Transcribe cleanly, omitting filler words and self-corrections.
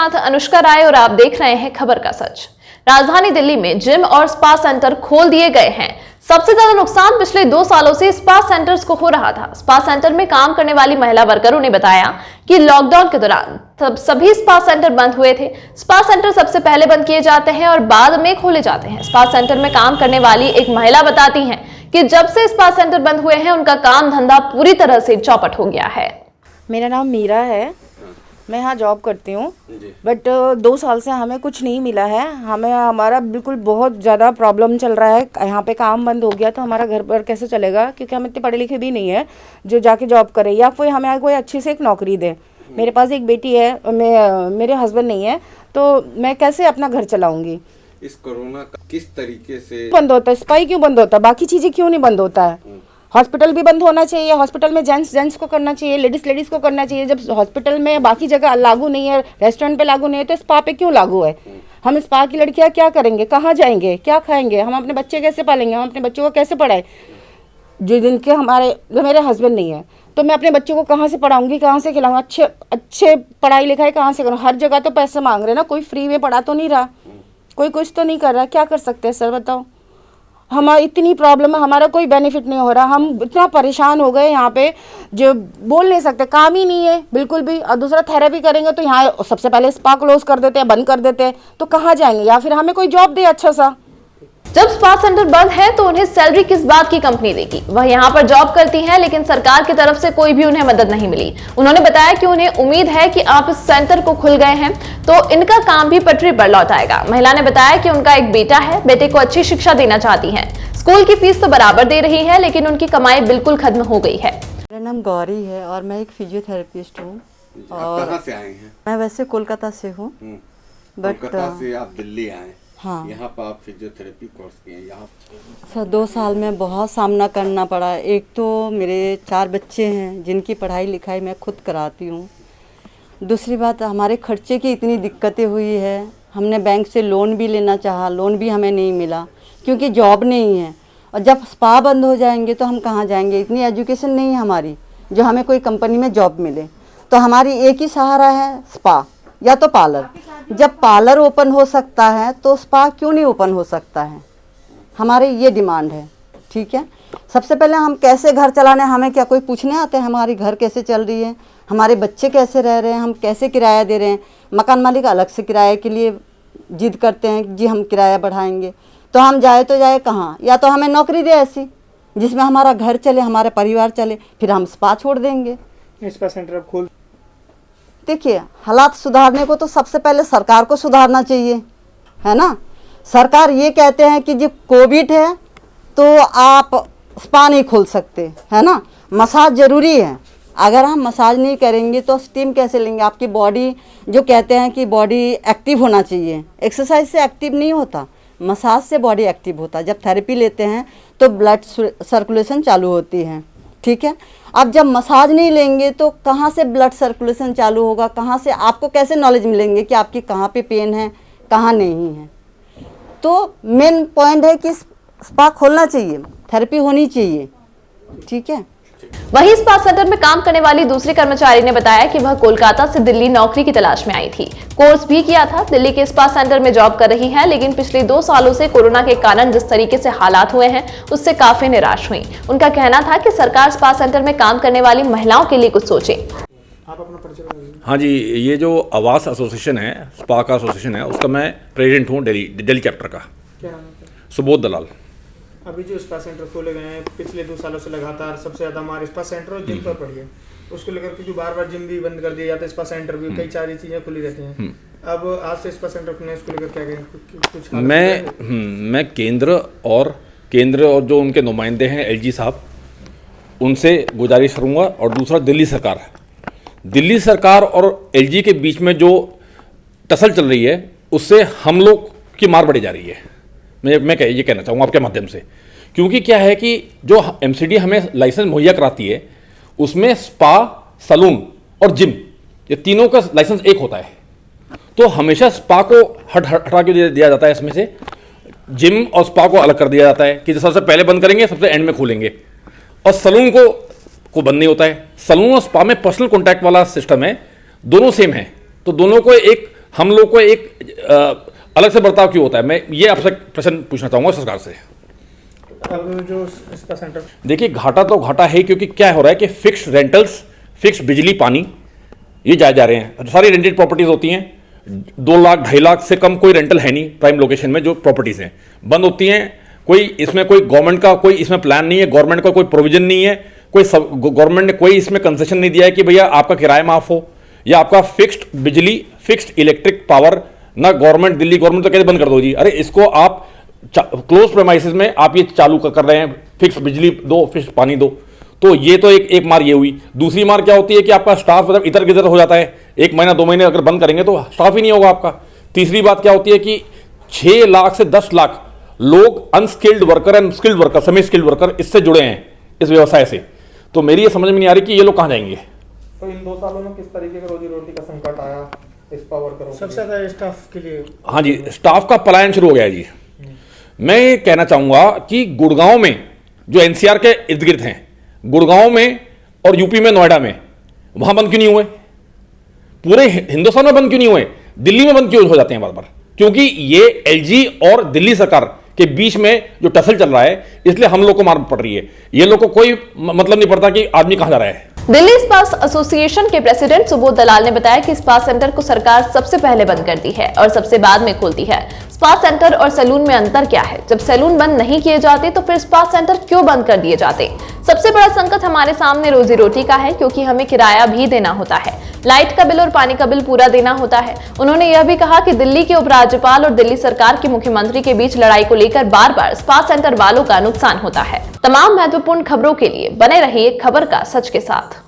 साथ अनुष्का राय और आप देख रहे हैं खबर का सच। राजधानी दिल्ली में जिम और स्पा सेंटर खोल दिए गए हैं। सबसे ज्यादा नुकसान पिछले 2 सालों से स्पा सेंटर्स को हो रहा था। स्पा सेंटर में काम करने वाली महिला वर्करों ने बताया कि लॉकडाउन के दौरान सभी स्पा सेंटर बंद हुए थे। स्पा सेंटर सबसे पहले बंद किए जाते हैं और बाद में खोले जाते हैं। स्पा सेंटर में काम करने वाली एक महिला बताती हैं कि जब से स्पा सेंटर बंद हुए हैं उनका काम धंधा पूरी तरह से चौपट हो गया है। मेरा नाम मीरा है, मैं यहाँ जॉब करती हूँ, बट 2 साल से हमें कुछ नहीं मिला है। हमारा बिल्कुल बहुत ज़्यादा प्रॉब्लम चल रहा है। यहाँ पे काम बंद हो गया तो हमारा घर पर कैसे चलेगा, क्योंकि हम इतने पढ़े लिखे भी नहीं है जो जाके जॉब करे या फिर हमें कोई अच्छी से एक नौकरी दे। मेरे पास एक बेटी है, मेरे हस्बैंड नहीं है, तो मैं कैसे अपना घर चलाऊँगी। इस कोरोना का किस तरीके से बंद होता है, स्पाई क्यों बंद होता है, बाकी चीज़ें क्यों नहीं बंद होता है। हॉस्पिटल भी बंद होना चाहिए, हॉस्पिटल में जेंट्स को करना चाहिए, लेडीज़ को करना चाहिए। जब हॉस्पिटल में बाकी जगह लागू नहीं है, रेस्टोरेंट पे लागू नहीं है, तो स्पा पे क्यों लागू है। हम स्पा की लड़कियां क्या करेंगे, कहाँ जाएंगे, क्या खाएंगे, हम अपने बच्चे कैसे पालेंगे, हम अपने बच्चों को कैसे पढ़ाएं। जो मेरे हस्बैंड नहीं है तो मैं अपने बच्चों को कहाँ से पढ़ाऊंगी, कहाँ से खिलाऊंगी, अच्छे पढ़ाई लिखाई कहाँ से करूँ। हर जगह तो पैसे मांग रहे ना, कोई फ्री में पढ़ा तो नहीं रहा, कोई कुछ तो नहीं कर रहा। क्या कर सकते हैं सर, बताओ। हमारी इतनी प्रॉब्लम है, हमारा कोई बेनिफिट नहीं हो रहा। हम इतना परेशान हो गए यहाँ पे, जो बोल नहीं सकते, काम ही नहीं है बिल्कुल भी। और दूसरा थेरेपी करेंगे तो यहाँ सबसे पहले स्पा क्लोज कर देते हैं, बंद कर देते हैं, तो कहाँ जाएंगे। या फिर हमें कोई जॉब दे अच्छा सा। जब स्पा सेंटर बंद है तो उन्हें सैलरी किस बात की कंपनी देगी। वह यहाँ पर जॉब करती हैं, लेकिन सरकार की तरफ से कोई भी उन्हें मदद नहीं मिली। उन्होंने बताया कि उन्हें उम्मीद है कि आप इस सेंटर को खुल गए हैं तो इनका काम भी पटरी पर लौट आएगा। महिला ने बताया कि उनका एक बेटा है, बेटे को अच्छी शिक्षा देना चाहती हैं। स्कूल की फीस तो बराबर दे रही है, लेकिन उनकी कमाई बिल्कुल खत्म हो गई है। मेरा नाम गौरी है और मैं एक फिजियोथेरेपिस्ट हूँ। और कहाँ से आए हैं? मैं वैसे कोलकाता से हूँ, बट कोलकाता से आप दिल्ली आए। हाँ, यहाँ पर आप फिजियोथेरेपी कोर्स किए। यहाँ सर 2 साल में बहुत सामना करना पड़ा। एक तो मेरे 4 बच्चे हैं जिनकी पढ़ाई लिखाई मैं खुद कराती हूँ। दूसरी बात, हमारे खर्चे की इतनी दिक्कतें हुई है। हमने बैंक से लोन भी लेना चाहा, लोन भी हमें नहीं मिला क्योंकि जॉब नहीं है। और जब स्पा बंद हो जाएंगे तो हम कहाँ जाएंगे। इतनी एजुकेशन नहीं है हमारी जो हमें कोई कंपनी में जॉब मिले। तो हमारी एक ही सहारा है, स्पा या तो पार्लर। जब पार्लर ओपन हो सकता है तो स्पा क्यों नहीं ओपन हो सकता है। हमारी ये डिमांड है, ठीक है। सबसे पहले हम कैसे घर चलाने, हमें क्या कोई पूछने आते हैं हमारी घर कैसे चल रही है, हमारे बच्चे कैसे रह रहे हैं, हम कैसे किराया दे रहे हैं। मकान मालिक अलग से किराए के लिए जिद करते हैं, जी हम किराया बढ़ाएंगे। तो हम जाए तो जाए कहाँ, या तो हमें नौकरी दे ऐसी जिसमें हमारा घर चले, हमारा परिवार चले, फिर हम स्पा छोड़ देंगे। स्पा सेंटर अब खोल। देखिए, हालात सुधारने को तो सबसे पहले सरकार को सुधारना चाहिए, है ना। सरकार ये कहते हैं कि जब कोविड है तो आप स्पा नहीं खोल सकते, है ना। मसाज ज़रूरी है। अगर हम मसाज नहीं करेंगे तो स्टीम कैसे लेंगे। आपकी बॉडी, जो कहते हैं कि बॉडी एक्टिव होना चाहिए, एक्सरसाइज से एक्टिव नहीं होता, मसाज से बॉडी एक्टिव होता है। जब थेरेपी लेते हैं तो ब्लड सर्कुलेशन चालू होती है, ठीक है। अब जब मसाज नहीं लेंगे तो कहाँ से ब्लड सर्कुलेशन चालू होगा, कहाँ से आपको कैसे नॉलेज मिलेंगे कि आपकी कहाँ पे पेन है, कहाँ नहीं है। तो मेन पॉइंट है कि स्पा खोलना चाहिए, थेरेपी होनी चाहिए, ठीक है। वहीं स्पा सेंटर में काम करने वाली दूसरी कर्मचारी ने बताया कि वह कोलकाता से दिल्ली नौकरी की तलाश में आई थी, कोर्स भी किया था, दिल्ली के स्पा सेंटर में जॉब कर रही है, लेकिन पिछले 2 सालों से कोरोना के कारण जिस तरीके से हालात हुए हैं उससे काफी निराश हुई। उनका कहना था कि सरकार स्पा सेंटर में काम करने वाली महिलाओं के लिए कुछ सोचे। आप अपना परिचय। हाँ जी, ये जो आवास एसोसिएशन है, स्पा का एसोसिएशन है, उसका मैं प्रेसिडेंट हूँ दिल्ली चैप्टर का। क्या नाम है? सुबोध दलाल। अभी जो स्पा सेंटर खोले गए हैं पिछले 2 सालों से लगातार सबसे ज़्यादा हमारे स्पा सेंटर और जिम पर पड़ी है, उसको लेकर के जो बार जिम भी बंद कर दिया जाता है, स्पा सेंटर भी कई सारी चीज़ें खुली रहती हैं। अब आज से स्पा सेंटर खुलने, उसको लेकर क्या कहें कुछ? मैं केंद्र और जो उनके नुमाइंदे हैं एलजी साहब, उनसे गुजारिश करूँगा। और दूसरा दिल्ली सरकार और एलजी के बीच में जो टसल चल रही है उससे हम लोग की मार बढ़ी जा रही है। मैं ये कहना चाहूँगा आपके माध्यम से, क्योंकि क्या है कि जो एमसीडी हमें लाइसेंस मुहैया कराती है उसमें स्पा, सलून और जिम, ये तीनों का लाइसेंस एक होता है। तो हमेशा स्पा को हटा के दिया जाता है, इसमें से जिम और स्पा को अलग कर दिया जाता है कि सबसे पहले बंद करेंगे, सबसे एंड में खोलेंगे। और सलून को बंद नहीं होता है। सलून और स्पा में पर्सनल कॉन्टैक्ट वाला सिस्टम है, दोनों सेम है, तो दोनों को एक हम लोग को एक अलग से बर्ताव क्यों होता है? मैं ये आपसे प्रश्न पूछना चाहूँगा सरकार से। अब जो स्पा सेंटर देखिए, घाटा तो घाटा है, क्योंकि क्या हो रहा है कि फिक्स रेंटल्स, फिक्स बिजली पानी ये जा रहे हैं। सारी रेंटेड प्रॉपर्टीज होती हैं, 2 लाख 2.5 लाख से कम कोई रेंटल है नहीं प्राइम लोकेशन में। जो प्रॉपर्टीज हैं बंद होती हैं, कोई इसमें कोई गवर्नमेंट का कोई इसमें प्लान नहीं है, गवर्नमेंट का कोई प्रोविजन नहीं है, कोई गवर्नमेंट ने कोई इसमें कंसेशन नहीं दिया है कि भैया आपका किराया माफ हो या आपका फिक्स्ड बिजली, फिक्स्ड इलेक्ट्रिक पावर ना गवर्नमेंट, दिल्ली गवर्नमेंट तो कहते बंद कर दो जी। अरे इसको आप क्लोज प्रेमाइसिस में आप ये चालू कर रहे हैं, फिक्स बिजली दो, फिक्स पानी दो। तो ये तो एक मार ये हुई। दूसरी मार क्या होती है कि आपका स्टाफ मतलब इधर गिधर हो जाता है। 1 महीना 2 महीने अगर बंद करेंगे तो स्टाफ ही नहीं होगा आपका। तीसरी बात क्या होती है कि 6 लाख से 10 लाख लोग unskilled worker and skilled worker, semi skilled worker इससे जुड़े हैं इस व्यवसाय से। तो मेरी ये समझ में नहीं आ रही कि ये लोग कहाँ जाएंगे। तो इन 2 सालों में किस तरीके का रोजी रोटी का संकट आया स्पा वर्करों को? सबसे ज्यादा स्टाफ के लिए। हाँ जी, स्टाफ का पलायन शुरू हो गया है जी। मैं ये कहना चाहूंगा कि गुड़गांव में जो एनसीआर के इर्द गिर्द हैं, गुड़गांव में और यूपी में, नोएडा में, वहां बंद क्यों नहीं हुए? पूरे हिंदुस्तान में बंद क्यों नहीं हुए? दिल्ली में बंद क्यों हो जाते हैं बार बार? क्योंकि ये एलजी और दिल्ली सरकार के बीच में जो टसल चल रहा है, इसलिए हम लोग को मार पड़ रही है। ये लोग को कोई मतलब नहीं पड़ता कि आदमी कहां जा रहा है। दिल्ली स्पा एसोसिएशन के प्रेसिडेंट सुबोध दलाल ने बताया कि स्पा सेंटर को सरकार सबसे पहले बंद करती है और सबसे बाद में खोलती है। स्पा सेंटर और सैलून में अंतर क्या है? जब सैलून बंद नहीं किए जाते तो फिर स्पा सेंटर क्यों बंद कर दिए जाते? सबसे बड़ा संकट हमारे सामने रोजी रोटी का है, क्योंकि हमें किराया भी देना होता है, लाइट का बिल और पानी का बिल पूरा देना होता है। उन्होंने यह भी कहा कि दिल्ली के उपराज्यपाल और दिल्ली सरकार के मुख्यमंत्री के बीच लड़ाई को लेकर बार बार स्पा सेंटर वालों का नुकसान होता है। तमाम महत्वपूर्ण खबरों के लिए बने रहिए खबर का सच के साथ।